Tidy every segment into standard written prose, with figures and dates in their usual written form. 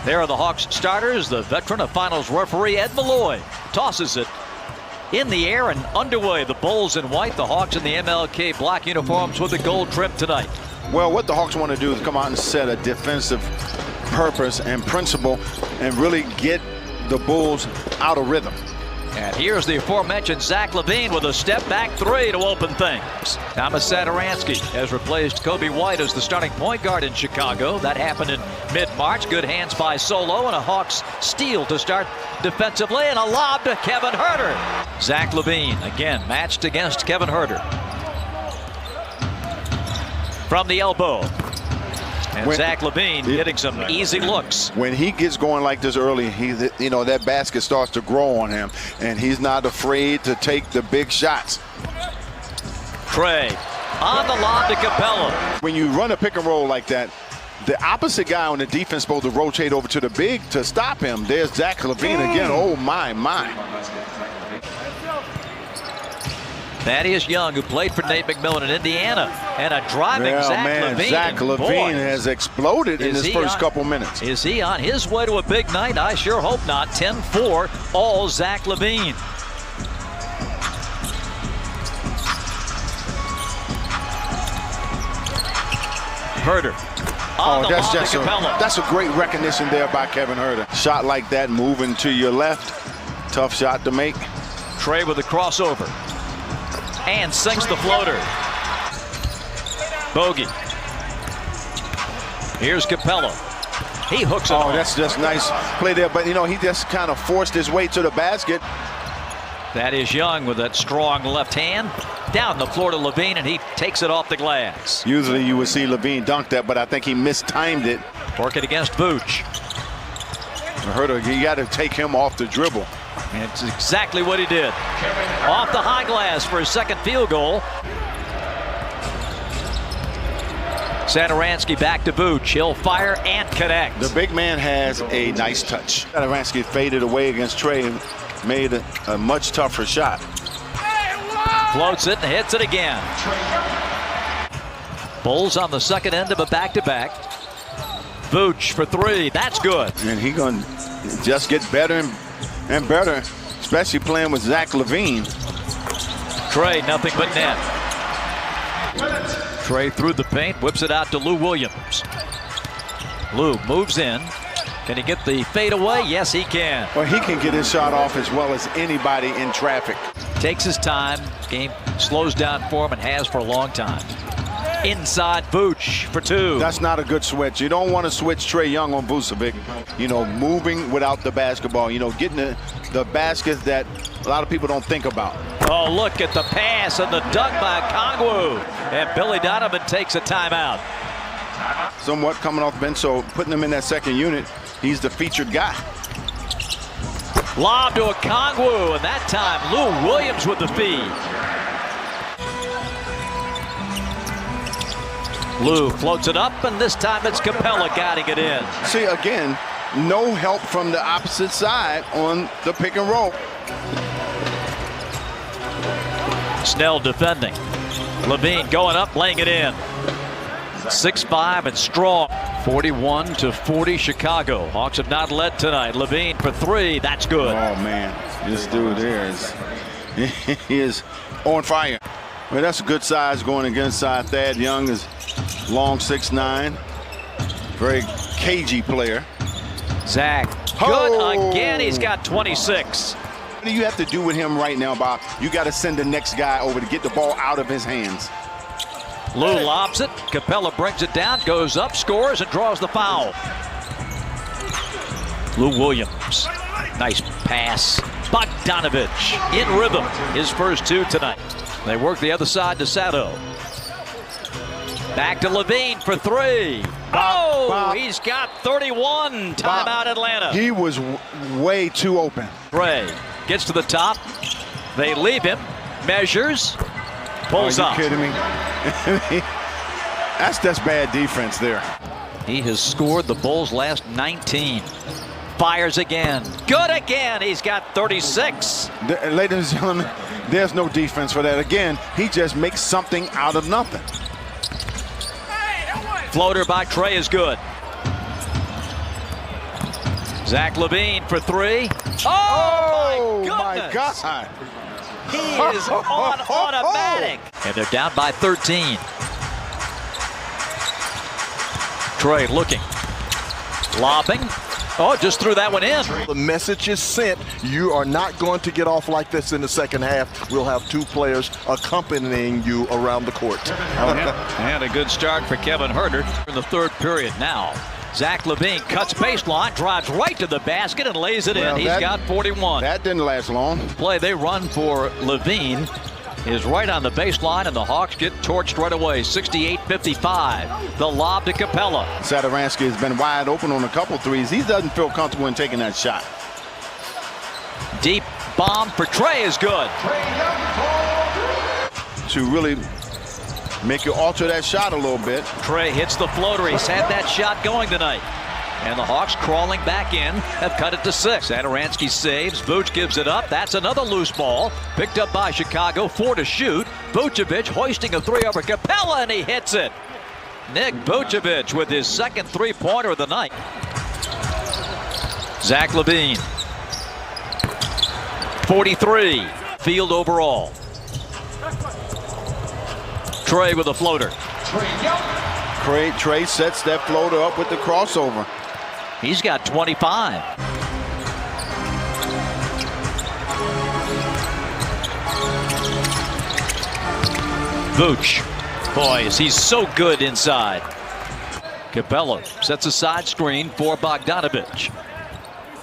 There are the Hawks starters. The veteran of finals referee Ed Malloy tosses it in the air and underway. The Bulls in white, the Hawks in the MLK black uniforms with the gold trim tonight. Well, what the Hawks want to do is come out and set a defensive purpose and principle and really get the Bulls out of rhythm. And here's the aforementioned Zach LaVine with a step-back three to open things. Thomas Satoransky has replaced Kobe White as the starting point guard in Chicago. That happened in mid-March. Good hands by Solo and a Hawks steal to start defensively and a lob to Kevin Huerter. Zach LaVine again matched against Kevin Huerter. From the elbow. And Zach LaVine getting some easy looks. When he gets going like this early, that basket starts to grow on him, and he's not afraid to take the big shots. Trey on the lob to Capella. When you run a pick and roll like that, the opposite guy on the defense is supposed to rotate over to the big to stop him. There's Zach LaVine again. Oh, my. Thaddeus Young, who played for Nate McMillan in Indiana, and a driving Zach LaVine. Zach LaVine has exploded in his first couple minutes. Is he on his way to a big night? I sure hope not. 10-4, all Zach LaVine. Huerter. That's a great recognition there by Kevin Huerter. Shot like that, moving to your left. Tough shot to make. Trey with the crossover. And sinks the floater. Bogey. Here's Capella. He hooks it. Oh, that's just nice play there. But, he just kind of forced his way to the basket. That is Young with that strong left hand. Down the floor to LaVine, and he takes it off the glass. Usually you would see LaVine dunk that, but I think he mistimed it. Working against Vooch. Huerter, you got to take him off the dribble. And it's exactly what he did. Off the high glass for his second field goal. Satoransky back to Vooch. He'll fire and connect. The big man has a nice touch. Satoransky faded away against Trey, made a much tougher shot. Floats it and hits it again. Bulls on the second end of a back-to-back. Vooch for three. That's good. And he's going to just get better and better, especially playing with Zach LaVine. Trey, nothing but net. Trey through the paint, whips it out to Lou Williams. Lou moves in. Can he get the fade away? Yes, he can. Well, he can get his shot off as well as anybody in traffic. Takes his time. Game slows down for him and has for a long time. Inside Vooch for two. That's not a good switch. You don't want to switch Trey Young on Vucevic. Moving without the basketball. Getting the basket that a lot of people don't think about. Oh, look at the pass and the dunk by Kongwu. And Billy Donovan takes a timeout. Somewhat coming off bench, so putting him in that second unit, he's the featured guy. Lob to a Kongwu, and that time Lou Williams with the feed. Lou floats it up, and this time it's Capella guiding it in. See, again, no help from the opposite side on the pick and roll. Snell defending. LaVine going up, laying it in. 6'5" and strong. 41-40 Chicago. Hawks have not led tonight. LaVine for three. That's good. Oh, man. This dude there is on fire. Well, that's a good size going against side. Thad Young is long 6'9". Very cagey player. Zach. Good again. He's got 26. What do you have to do with him right now, Bob? You got to send the next guy over to get the ball out of his hands. Lou lobs it. Capella brings it down, goes up, scores, and draws the foul. Lou Williams. Nice pass. Bogdanovich in rhythm. His first two tonight. They work the other side to Sato. Back to LaVine for three. Bob, he's got 31. Timeout Atlanta. He was way too open. Ray gets to the top. They leave him. Measures. Pulls up. Are you kidding me? That's bad defense there. He has scored the Bulls' last 19. Fires again. Good again. He's got 36. Ladies and gentlemen, there's no defense for that. Again, he just makes something out of nothing. Floater by Trey is good. Zach LaVine for three. Oh, my God. He is on automatic. And they're down by 13. Trey looking. Lobbing. Oh, just threw that one in. The message is sent. You are not going to get off like this in the second half. We'll have two players accompanying you around the court. And a good start for Kevin Huerter in the third period now. Zach LaVine cuts baseline, drives right to the basket and lays it in. He's got 41. That didn't last long. Play they run for LaVine is right on the baseline, and the Hawks get torched right away. 68-55. The lob to Capella. Satoransky has been wide open on a couple threes. He doesn't feel comfortable in taking that shot. Deep bomb for Trey is good. To really make you alter that shot a little bit. Trey hits the floater. He's had that shot going tonight. And the Hawks crawling back in have cut it to 6. Satoransky saves. Vooch gives it up. That's another loose ball. Picked up by Chicago. 4 to shoot. Vucevic hoisting a 3 over Capella, and he hits it. Nick Vucevic with his second three-pointer of the night. Zach LaVine. 43. Field overall. Trey with a floater. Trey sets that floater up with the crossover. He's got 25. Vooch. Boys, he's so good inside. Capella sets a side screen for Bogdanovich.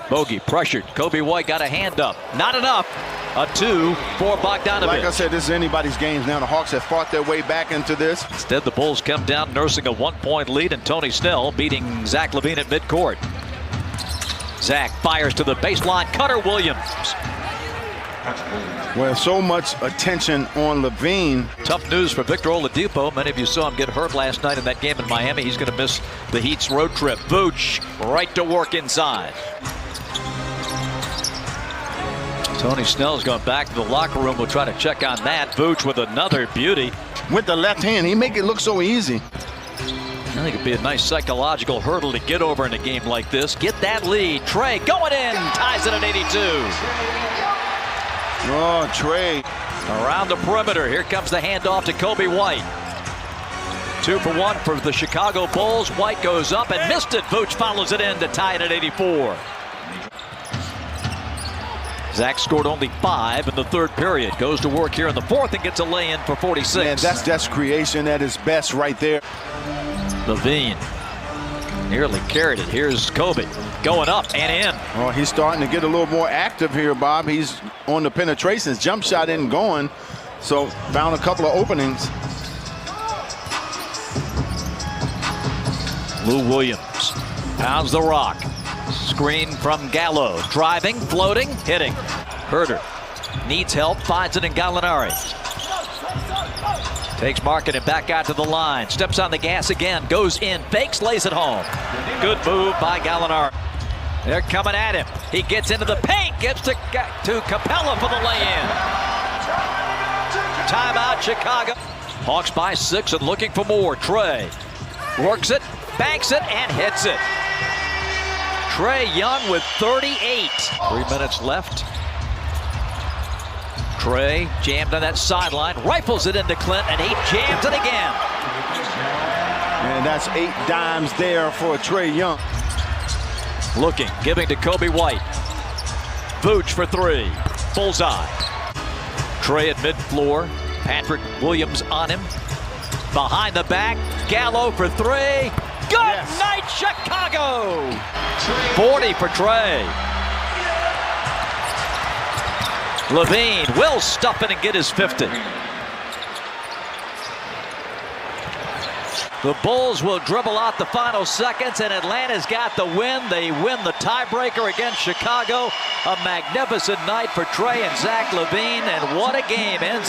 Bogey pressured. Kobe White got a hand up. Not enough. A 2 for Bogdanovich. Like I said, this is anybody's game now. The Hawks have fought their way back into this. Instead, the Bulls come down nursing a 1-point lead, and Tony Snell beating Zach LaVine at midcourt. Zach fires to the baseline. Cutter Williams. Well, so much attention on LaVine. Tough news for Victor Oladipo. Many of you saw him get hurt last night in that game in Miami. He's going to miss the Heat's road trip. Vooch right to work inside. Tony Snell's going back to the locker room. We'll try to check on that. Vooch with another beauty. With the left hand, he make it look so easy. I think it'd be a nice psychological hurdle to get over in a game like this. Get that lead. Trey going in. Ties it at 82. Oh, Trey. Around the perimeter. Here comes the handoff to Kobe White. 2 for 1 for the Chicago Bulls. White goes up and missed it. Vooch follows it in to tie it at 84. Zach scored only 5 in the third period. Goes to work here in the fourth and gets a lay-in for 46. Man, that's creation at its best right there. LaVine nearly carried it. Here's Kobe going up and in. Oh, he's starting to get a little more active here, Bob. He's on the penetrations. Jump shot isn't going, so found a couple of openings. Lou Williams pounds the rock. Screen from Gallo. Driving, floating, hitting. Huerter needs help, finds it in Gallinari. Takes Markkanen back out to the line. Steps on the gas again. Goes in, fakes, lays it home. Good move by Gallinari. They're coming at him. He gets into the paint, gets to Capella for the lay-in. Timeout, Chicago. Hawks by 6 and looking for more. Trey works it, banks it, and hits it. Trae Young with 38. 3 minutes left. Trae jammed on that sideline, rifles it into Clint, and he jams it again. And that's 8 dimes there for Trae Young. Looking, giving to Kobe White. Vooch for 3. Bullseye. Trae at mid-floor. Patrick Williams on him. Behind the back. Gallo for 3. Good night, Chicago! 40 for Trae. LaVine will stuff it and get his 50. The Bulls will dribble out the final seconds, and Atlanta's got the win. They win the tiebreaker against Chicago. A magnificent night for Trae and Zach LaVine, and what a game ends